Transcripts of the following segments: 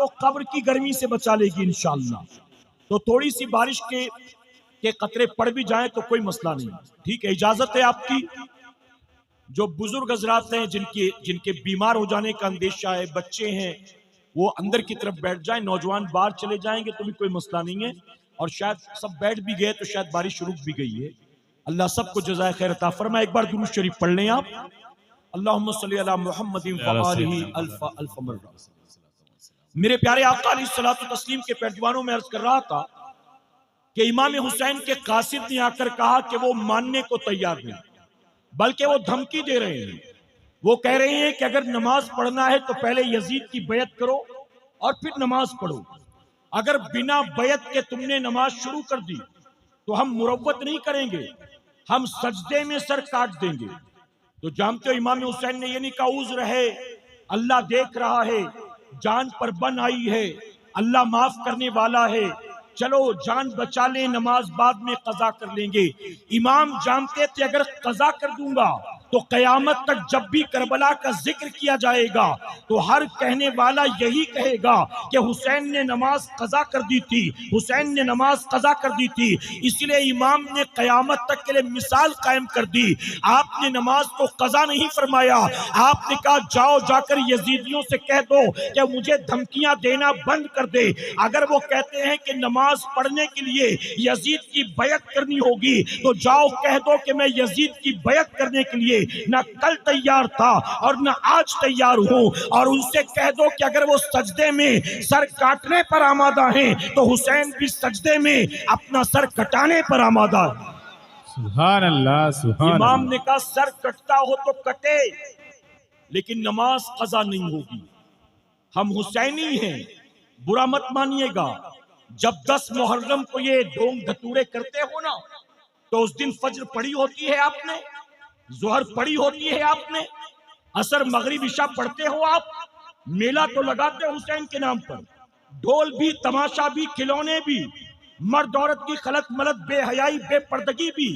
को कब्र की गर्मी से बचा लेगी इंशाअल्लाह। तो थोड़ी सी बारिश के कतरे पड़ भी जाएं तो कोई मसला नहीं, ठीक है, इजाजत है आपकी। जो बुजुर्ग हजरात हैं जिनके बीमार हो जाने का अंदेशा है, बच्चे हैं, वो अंदर की तरफ बैठ जाएं, नौजवान बाहर चले जाएंगे तो भी कोई मसला नहीं है। और शायद सब बैठ भी गए तो शायद बारिश रुक भी गई है। अल्लाह सबको जज़ाए खैर अता फरमाए। एक बार दुरूद शरीफ पढ़ लें आप, अल्लाहुम्मा सल्ली अला मुहम्मदिन व आलिहि अल्फ अल्फ मर्रा। मेरे प्यारे आका अलैहिस्सलातु तस्लीम के पैरदीवानों में अर्ज कर रहा था कि इमाम हुसैन के कासिद ने आकर कहा कि वो मानने को तैयार नहीं, बल्कि वो धमकी दे रहे हैं। वो कह रहे हैं कि अगर नमाज पढ़ना है तो पहले यजीद की बैत करो और फिर नमाज पढ़ो। अगर बिना बैत के तुमने नमाज शुरू कर दी तो हम मुरव्वत नहीं करेंगे, हम सजदे में सर काट देंगे। तो जानते हो इमाम हुसैन ने ये नहीं कहा उज़्र है, अल्लाह देख रहा है, जान पर बन आई है, अल्लाह माफ करने वाला है, चलो जान बचा ले, नमाज बाद में कजा कर लेंगे। इमाम जानते थे अगर कजा कर दूंगा तो कयामत तक जब भी करबला का जिक्र किया जाएगा तो हर कहने वाला यही कहेगा कि हुसैन ने नमाज कजा कर दी थी, हुसैन ने नमाज कजा कर दी थी। इसलिए इमाम ने कयामत तक के लिए मिसाल कायम कर दी। आपने नमाज को कजा नहीं फरमाया, आपने कहा जाओ जाकर यजीदियों से कह दो कि मुझे धमकियां देना बंद कर दे। अगर वो कहते हैं कि नमाज पढ़ने के लिए यजीद की बैत करनी होगी तो जाओ कह दो कि मैं यजीद की बैत करने के लिए ना कल तैयार था और ना आज तैयार हूं। और उनसे कह दो कि अगर वो सजदे में सर काटने पर आमादा हैं तो हुसैन भी सजदे में अपना सर कटाने पर आमादा है। सुभान अल्लाह, सुभान इमाम अल्लाह। ने कहा सर कटता हो तो कटे, लेकिन नमाज कजा नहीं होगी। हम हुसैनी हैं, बुरा मत मानिएगा। जब 10 मुहर्रम को ये ढोंग धतूरे करते हो ना तो उस दिन फज्र पढ़ी होती है आपने, जोहर पढ़ी होती है आपने, असर मगरिब इशा पढ़ते हो आप, मेला तो लगाते हो हुसैन के नाम पर, ढोल भी, तमाशा भी, खिलौने भी, मर्द औरत की खलत मलत, बेहयाई, बेपर्दगी भी,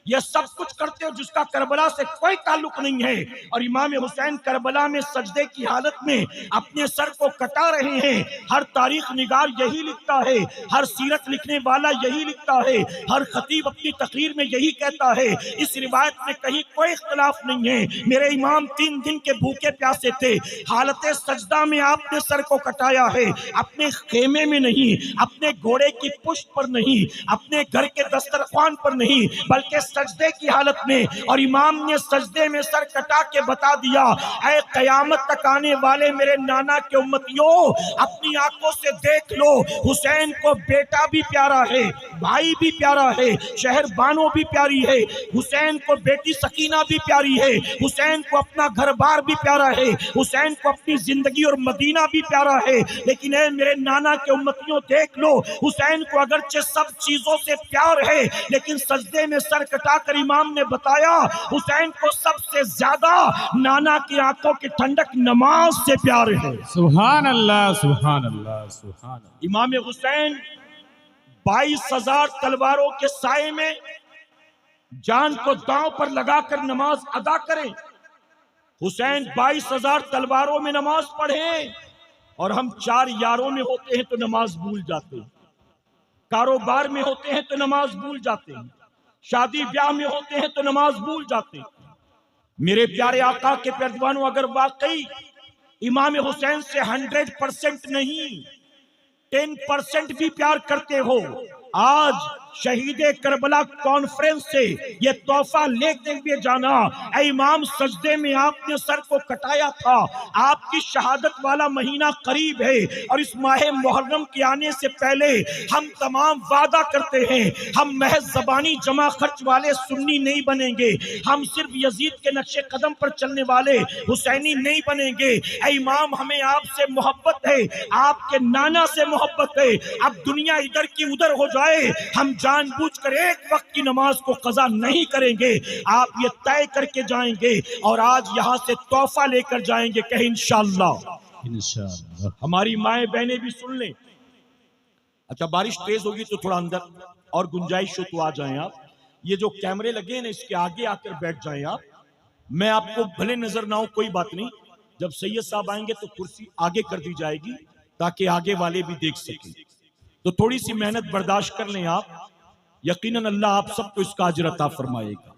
यह सब कुछ करते हो जिसका करबला से कोई ताल्लुक नहीं है। और इमाम हुसैन करबला में सजदे की हालत में अपने सर को कटा रहे हैं। हर तारीख निगार यही लिखता है, हर सीरत लिखने वाला यही लिखता है, हर खतीब अपनी तकरीर में यही कहता है। इस रिवायत में कहीं कोई इख्तलाफ नहीं है। मेरे इमाम 3 दिन के भूखे प्यासे थे, हालत सजदा में आपने सर को कटाया है, अपने खेमे में नहीं, अपने घोड़े की पुष्ट पर नहीं, अपने घर के दस्तरखान पर नहीं, बल्कि सजदे की हालत में। और इमाम ने सजदे में सर कटा के बता दिया, ऐ कयामत तक आने वाले मेरे नाना के उम्मतियों, अपनी आंखों से देख लो, हुसैन को बेटा भी प्यारा है, भाई भी प्यारा है, शहर बानो भी प्यारी है, हुसैन को बेटी सकीना भी प्यारी है, हुसैन को अपना घर बार भी प्यारा है, हुसैन को अपनी जिंदगी और मदीना भी प्यारा है। लेकिन ऐ मेरे नाना के उम्मतियों देख लो, हुसैन को अगरचे सब चीजों से प्यार है, लेकिन सजदे में सर कर इमाम ने बताया हुसैन को सबसे ज्यादा नाना की आंखों की ठंडक नमाज से प्यार है। सुभान अल्लाह, सुभान अल्लाह, सुभान अल्लाह। इमाम हुसैन 22,000 तलवारों के साए में जान को दांव पर लगाकर नमाज अदा करें। हुसैन 22,000 तलवारों में नमाज पढ़े और हम 4 यारों में होते हैं तो नमाज भूल जाते हैं, कारोबार में होते हैं तो नमाज भूल जाते हैं, शादी ब्याह में होते हैं तो नमाज भूल जाते हैं। मेरे प्यारे आका के पैरदीवानों, अगर वाकई इमाम हुसैन से 100% नहीं 10% भी प्यार करते हो, आज शहीद करबला कॉन्फ्रेंस से ये तोहफा लेते हुए जाना। ऐ इमाम, सजदे में आपने सर को कटाया था, आपकी शहादत वाला महीना करीब है और इस माह मुहर्रम के आने से पहले हम तमाम वादा करते हैं, हम महज ज़बानी जमा खर्च वाले सुन्नी नहीं बनेंगे, हम सिर्फ यजीद के नक्शे कदम पर चलने वाले हुसैनी नहीं बनेंगे। ऐ इमाम, हमें आपसे मोहब्बत है, आपके नाना से मोहब्बत है। अब दुनिया इधर की उधर हो जाए, हम जानबूझकर एक वक्त की नमाज को कज़ा नहीं करेंगे। आप ये तय करके जाएंगे और आज यहाँ से तोहफा लेकर जाएंगे, कहें इंशाअल्लाह। इंशाअल्लाह। हमारी माएं बहनें भी सुन लें। अच्छा, बारिश तेज होगी तो थोड़ा अंदर और गुंजाइश हो तो आ जाएं आप। ये जो कैमरे लगे हैं ना, इसके आगे आकर बैठ जाएं आप। मैं आपको भले नजर ना हो कोई बात नहीं, जब सैयद साहब आएंगे तो कुर्सी आगे कर दी जाएगी, ताकि आगे वाले भी देख सकें। तो थोड़ी सी मेहनत बर्दाश्त कर लें आप, यकीनन अल्लाह आप सबको इसका अजर अता फरमाएगा।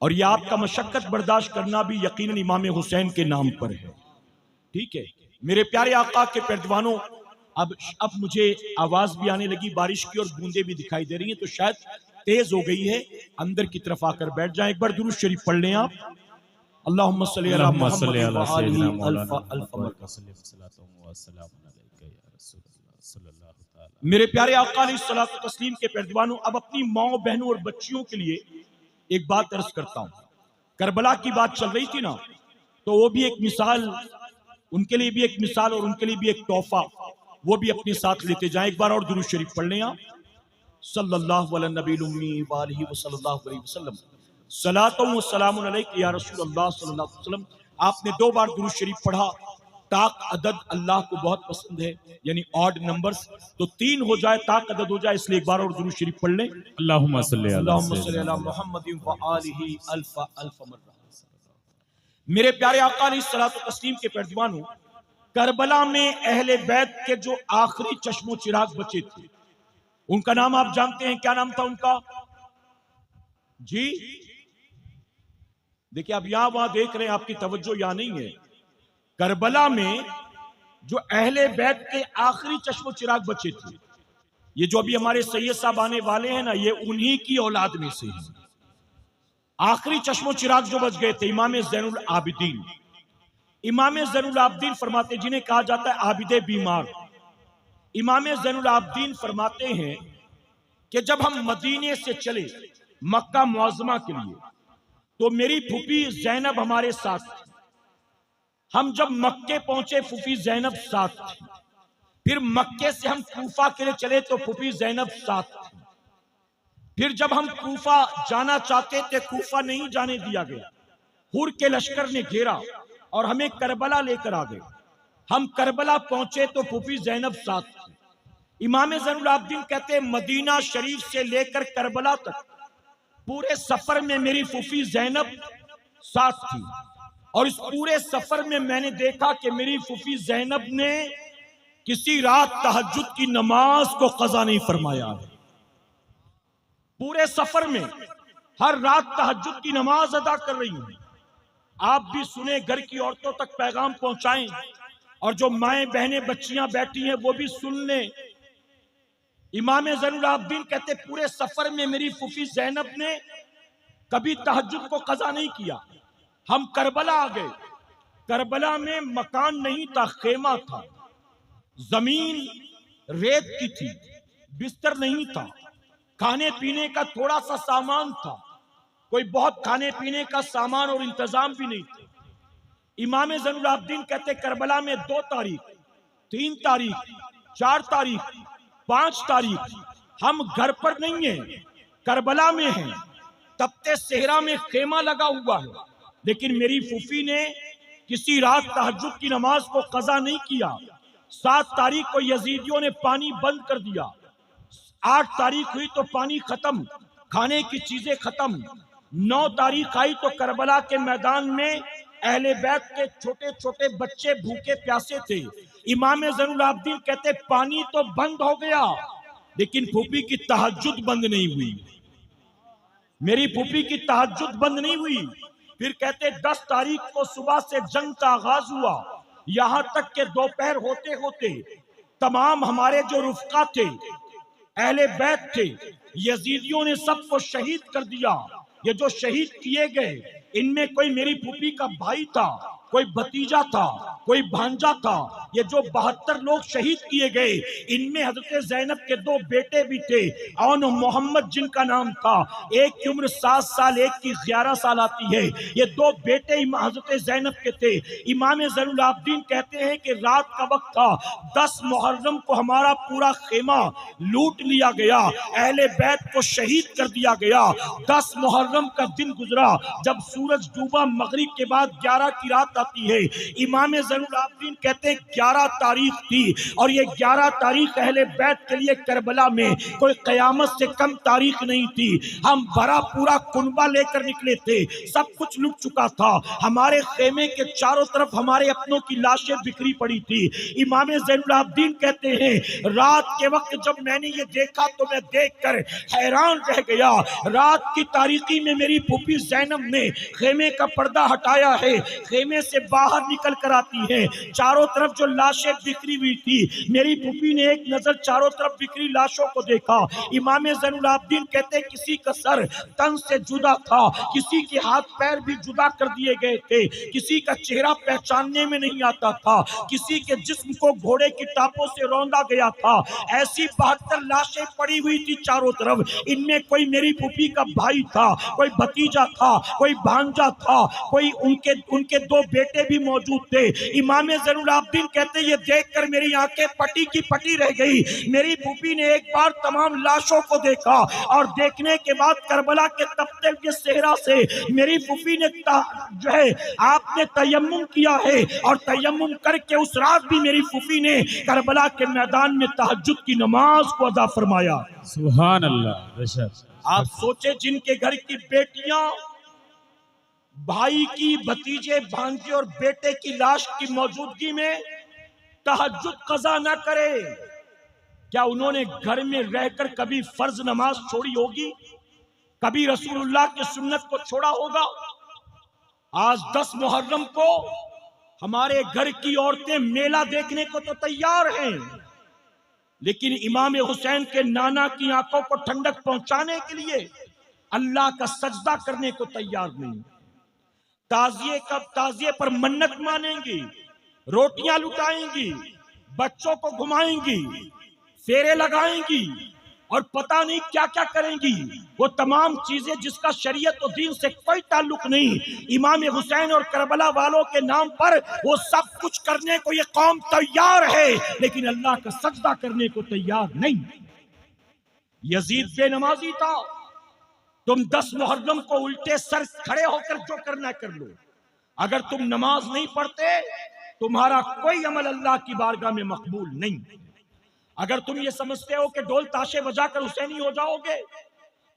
और यह आपका मशक्कत बर्दाश्त करना भी यकीनन इमाम हुसैन के नाम पर है। ठीक है मेरे प्यारे आका के पैरवानों, अब मुझे आवाज भी आने लगी बारिश की और बूंदे भी दिखाई दे रही हैं, तो शायद तेज हो गई है, अंदर की तरफ आकर बैठ जाएं। एक बार दुरूद शरीफ पढ़ लें आप। अल्लाहुम्मा सल्ली अला मुहम्मद व आलिहि अल्फ अल्फ मरतबा। मेरे प्यारे आका अलैहिस्सलातु तस्लीम के पैरवानों, अब अपनी माओ बहनों और बच्चियों के लिए एक बात अर्ज करता हूं। करबला की बात चल रही थी ना, तो वो भी एक मिसाल, उनके लिए भी एक मिसाल और उनके लिए भी एक तोहफा, वो भी अपने साथ लेते जाएं। एक बार और दुरूद शरीफ पढ़ लें आप। सल्लल्लाहु अला नबील उम्मी व आलिहि व सल्लल्लाहु अलैहि वसल्लम। सलातो व सलामुन अलैका या रसूलल्लाह सल्लल्लाहु अलैहि वसल्लम। आपने 2 बार दुरूद शरीफ पढ़ा। ताक अदद अल्लाह को बहुत पसंद है, यानी ऑड नंबर्स, तो 3 हो जाए ताक अदद हो जाए, इसलिए एक बार और दुरूद शरीफ पढ़ लें। अल्लाहुम्मा सल्ली अला मुहम्मद व आलिहि अल्फ अल्फ मर्रा। मेरे प्यारे आका अलैहिस्सलातु तस्लीम के पैरवानों, करबला में अहले बैत के जो आखिरी चश्मो चिराग बचे थे, उनका नाम आप जानते हैं, क्या नाम था उनका? जी देखिए, आप यहां वहां देख रहे हैं, आपकी तवज्जो यहां नहीं है। करबला में जो अहले बैत के आखिरी चश्मो चिराग बचे थे, ये जो अभी हमारे सैयद साहब आने वाले हैं ना, ये उन्हीं की औलाद में से हैं। आखिरी चश्मो चिराग जो बच गए थे, इमाम ज़ैनुल आबिदीन। इमाम ज़ैनुल आबिदीन फरमाते, जिन्हें कहा जाता है आबिदे बीमार, इमाम ज़ैनुल आबिदीन फरमाते हैं कि जब हम मदीने से चले मक्का मुअज़्ज़मा के लिए, तो मेरी फूफी ज़ैनब हमारे साथ थी। हम जब मक्के पहुंचे, फूफी ज़ैनब साथ थी। फिर मक्के से हम कूफा के लिए चले, तो फूफी ज़ैनब साथ थी। फिर जब हम कूफा जाना चाहते थे, कूफा नहीं जाने दिया गया, हुर के लश्कर ने घेरा और हमें करबला लेकर आ गए। हम करबला पहुंचे तो फूफी ज़ैनब साथ थी। इमाम ज़ैनुल आबिदीन कहते हैं, मदीना शरीफ से लेकर करबला तक पूरे सफर में मेरी फूफी ज़ैनब साथ थी, और इस पूरे सफर में मैंने देखा कि मेरी फूफी ज़ैनब ने किसी रात तहज्जुद की नमाज को कज़ा नहीं फरमाया है। पूरे सफर में हर रात तहज्जुद की नमाज अदा कर रही हूं। आप भी सुने, घर की औरतों तक पैगाम पहुंचाएं, और जो माएं बहनें बच्चियां बैठी हैं वो भी सुन लें। इमाम ज़ैनुल आबिदीन कहते, पूरे सफर में मेरी फूफी ज़ैनब ने कभी तहज्जुद को कज़ा नहीं किया। हम करबला आ गए। करबला में मकान नहीं था, खेमा था, जमीन रेत की थी, बिस्तर नहीं था, खाने पीने का थोड़ा सा सामान था, कोई बहुत खाने पीने का सामान और इंतजाम भी नहीं था। इमाम ज़ैनुल आबिदीन कहते, करबला में 2 तारीख, 3 तारीख, 4 तारीख, 5 तारीख हम घर पर नहीं हैं, करबला में हैं। तपते सेहरा में खेमा लगा हुआ है, लेकिन मेरी फूफी ने किसी रात तहज्जुद की नमाज को कज़ा नहीं किया। 7 तारीख को यजीदियों ने पानी बंद कर दिया। 8 तारीख हुई तो पानी खत्म, खाने की चीजें खत्म। 9 तारीख आई तो करबला के मैदान में अहले बैत के छोटे छोटे बच्चे भूखे प्यासे थे। इमाम ज़ैनुल आबिदीन कहते, पानी तो बंद हो गया, लेकिन फूफी की तहज्जुद बंद नहीं हुई। मेरी फूफी की तहज्जुद बंद नहीं हुई। फिर कहते, 10 तारीख को सुबह से जंग का आगाज हुआ, यहां तक के दोपहर होते होते तमाम हमारे जो रुफ़का थे, अहले बैत थे, यजीदियों ने सबको शहीद कर दिया। ये जो शहीद किए गए, इनमें कोई मेरी फूफी का भाई था, कोई भतीजा था, कोई भांजा था। ये जो 72 लोग शहीद किए गए, इनमें हजरत ज़ैनब के 2 बेटे भी थे, और मोहम्मद जिनका नाम था। एक की उम्र 7 साल, एक की 11 साल आती है। ये 2 बेटे हजरत ज़ैनब के थे। इमाम ज़ैनुल आबिदीन कहते हैं कि रात का वक्त था, 10 मुहर्रम को हमारा पूरा खेमा लूट लिया गया, अहले बैत को शहीद कर दिया गया। 10 मुहर्रम का दिन गुजरा, जब सूरज डूबा, मगरिब के बाद 11 की रात आती है। इमाम ज़ैनुल आबिदीन कहते हैं 11 तारीख थी और ये 11 तारीख अहले बैत के लिए करबला में कोई कयामत से कम तारीख नहीं थी। हम भरा पूरा कुनबा लेकर निकले थे, सब कुछ लुट चुका था। हमारे खेमे के चारों तरफ हमारे अपनों की लाशें बिखरी पड़ी थी। इमाम ज़ैनुल आबिदीन कहते हैं रात के वक्त जब मैंने ये देखा तो मैं देखकर हैरान रह गया। रात की तारीकी में मेरी फूफी ज़ैनब ने खेमे का पर्दा हटाया है, खेमे से बाहर निकल कर आती है। चारों तरफ जो लाशें बिखरी हुई थी, मेरी फूफी ने एक नजर चारों तरफ बिखरी लाशों को देखा। इमाम ज़ैनुल आबिदीन कहते किसी का सर तन से जुदा था, किसी के हाथ पैर भी जुदा कर दिए गए थे, किसी का चेहरा पहचानने में नहीं आता था, किसी के जिस्म को घोड़े की टापों से रौंदा गया था। ऐसी 72 लाशें पड़ी हुई थी चारों तरफ। इनमें कोई मेरी फूफी का भाई था, कोई भतीजा था, कोई भांजा था, कोई उनके 2 बेटे भी मौजूद थे। इमाम ज़ैनुल आबिदीन कहते ये देखकर मेरी आंखें पटी की पटी रह गई। मेरी फूफी ने एक बार तमाम लाशों को देखा और देखने के बाद करबला के तपते हुए सेहरा से मेरी फूफी ने जो है आपने तयम्मुम किया है और तयम्मुम करके उस रात भी मेरी फूफी ने करबला के मैदान में तहज्जुद की नमाज को अदा फरमाया। सुभान अल्लाह। आप सोचे जिनके घर की बेटियां भाई की, भतीजे, भांजे और बेटे की लाश की मौजूदगी में तहज्जुद कज़ा न करे, क्या उन्होंने घर में रहकर कभी फर्ज नमाज छोड़ी होगी? कभी रसूलुल्लाह की सुन्नत को छोड़ा होगा? आज 10 मुहर्रम को हमारे घर की औरतें मेला देखने को तो तैयार हैं, लेकिन इमाम हुसैन के नाना की आंखों को ठंडक पहुंचाने के लिए अल्लाह का सजदा करने को तैयार नहीं। ताजिए पर मन्नत मानेंगी, रोटियां लुटाएंगी, बच्चों को घुमाएंगी, फेरे लगाएंगी और पता नहीं क्या क्या करेंगी। वो तमाम चीजें जिसका शरीयत और दीन से कोई ताल्लुक नहीं, इमाम हुसैन और करबला वालों के नाम पर वो सब कुछ करने को ये कौम तैयार है, लेकिन अल्लाह का सजदा करने को तैयार नहीं। यजीद बेनमाजी था, तुम 10 मुहर्रम को उल्टे सर खड़े होकर जो करना कर लो। अगर तुम नमाज नहीं पढ़ते तुम्हारा कोई अमल अल्लाह की बारगाह में मकबूल नहीं। अगर तुम ये समझते हो कि ढोल ताशे बजाकर हुसैनी हो जाओगे,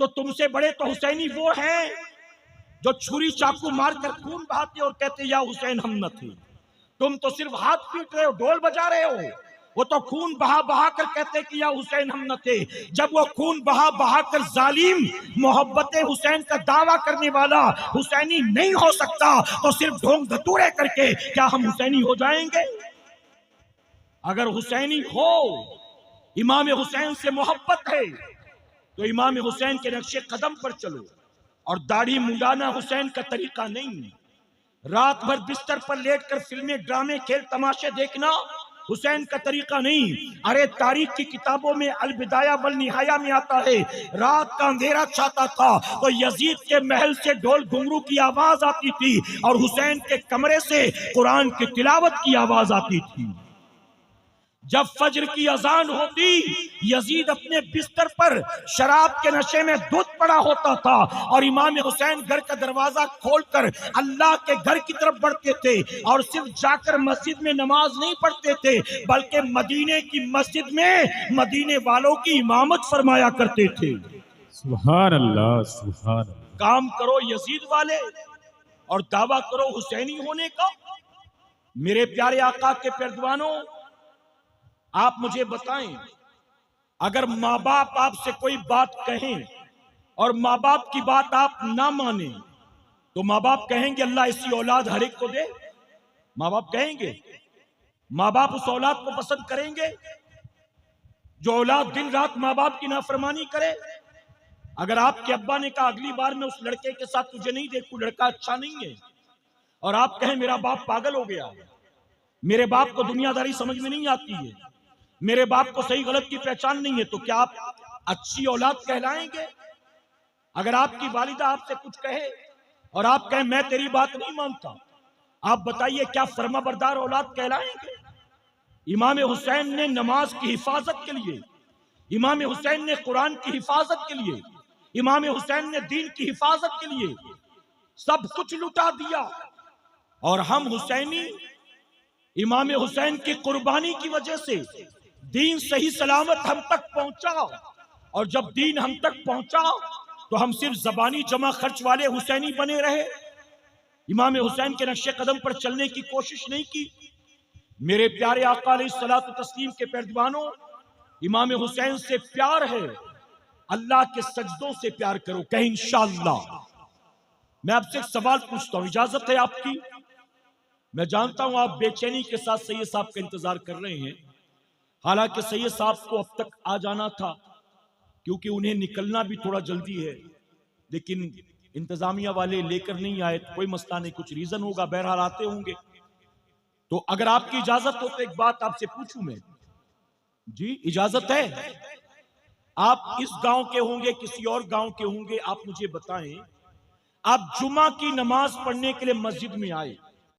तो तुमसे बड़े तो हुसैनी वो हैं जो छुरी चाकू मारकर खून बहाते और कहते या हुसैन हम न थे। तुम तो सिर्फ हाथ पीट रहे हो, ढोल बजा रहे हो, वो तो खून बहा बहा कर कहते कि या हुसैन हम न थे। जब वो खून बहा बहा कर जालिम मोहब्बत हुसैन का दावा करने वाला हुसैनी नहीं हो सकता, तो सिर्फ ढोंग धतूरे करके क्या हम हुसैनी हो जाएंगे? अगर हुसैनी हो, इमाम हुसैन से मोहब्बत है, तो इमाम हुसैन के नक्शे कदम पर चलो। और दाढ़ी मुंडाना हुसैन का तरीका नहीं। रात भर बिस्तर पर लेटकर फिल्में, ड्रामे, खेल तमाशे देखना हुसैन का तरीका नहीं। अरे तारीख की किताबों में अलबिदाया वल निहाया में आता है, रात का अंधेरा छाता था तो यजीद के महल से ढोल घुंघरू की आवाज आती थी और हुसैन के कमरे से कुरान की तिलावत की आवाज आती थी। जब फज्र की अजान होती, यजीद अपने बिस्तर पर शराब के नशे में धुत पड़ा होता था और इमाम हुसैन घर का दरवाजा खोलकर अल्लाह के घर की तरफ बढ़ते थे और सिर्फ जाकर मस्जिद में नमाज नहीं पढ़ते थे, बल्कि मदीने की मस्जिद में मदीने वालों की इमामत फरमाया करते थे। सुभान अल्लाह, सुभान अल्लाह। काम करो यजीद वाले और दावा करो हुसैनी होने का। मेरे प्यारे आका के परदवानों, आप मुझे बताएं, अगर माँ बाप आपसे कोई बात कहें और माँ बाप की बात आप ना माने, तो माँ बाप कहेंगे अल्लाह ऐसी औलाद हर एक को दे? माँ बाप कहेंगे? माँ बाप उस औलाद को पसंद करेंगे जो औलाद दिन रात माँ बाप की नाफरमानी करे? अगर आपके अब्बा ने कहा अगली बार मैं उस लड़के के साथ तुझे नहीं देखूं, लड़का अच्छा नहीं है, और आप कहें मेरा बाप पागल हो गया, मेरे बाप को दुनियादारी समझ में नहीं आती है, मेरे बाप को सही गलत की पहचान नहीं है, तो क्या आप अच्छी औलाद कहलाएंगे? अगर आपकी वालिदा आपसे कुछ कहे और आप कहें मैं तेरी बात नहीं मानता, आप बताइए क्या फर्माबरदार औलाद कहलाएंगे? इमाम हुसैन ने नमाज की हिफाजत के लिए, इमाम हुसैन ने कुरान की हिफाजत के लिए, इमाम हुसैन ने दीन की हिफाजत के लिए सब कुछ लुटा दिया। और हम हुसैनी इमाम हुसैन की कुर्बानी की वजह से दीन सही सलामत हम तक पहुंचा। और जब दीन हम तक पहुंचा तो हम सिर्फ जबानी जमा खर्च वाले हुसैनी बने रहे, इमाम हुसैन के नक्शे कदम पर चलने की कोशिश नहीं की। मेरे प्यारे आका अलैहिस्सलातु तस्लीम के पैरदीवानों, इमाम हुसैन से प्यार है, अल्लाह के सजदों से प्यार करो। कहीं इंशाअल्लाह। मैं आपसे एक सवाल पूछता हूं, इजाजत है आपकी? मैं जानता हूं आप बेचैनी के साथ सैयद साहब का इंतजार कर रहे हैं। हालांकि सैयद साहब को अब तक आ जाना था, क्योंकि उन्हें निकलना भी थोड़ा जल्दी है, लेकिन इंतजामिया वाले लेकर नहीं आए तो कोई मसला नहीं, कुछ रीजन होगा, बहरहाल आते होंगे। तो अगर आपकी इजाजत हो तो एक बात आपसे पूछूं मैं। जी इजाजत है? आप इस गांव के होंगे, किसी और गांव के होंगे, आप मुझे बताएं। आप जुमा की नमाज पढ़ने के लिए मस्जिद में आए,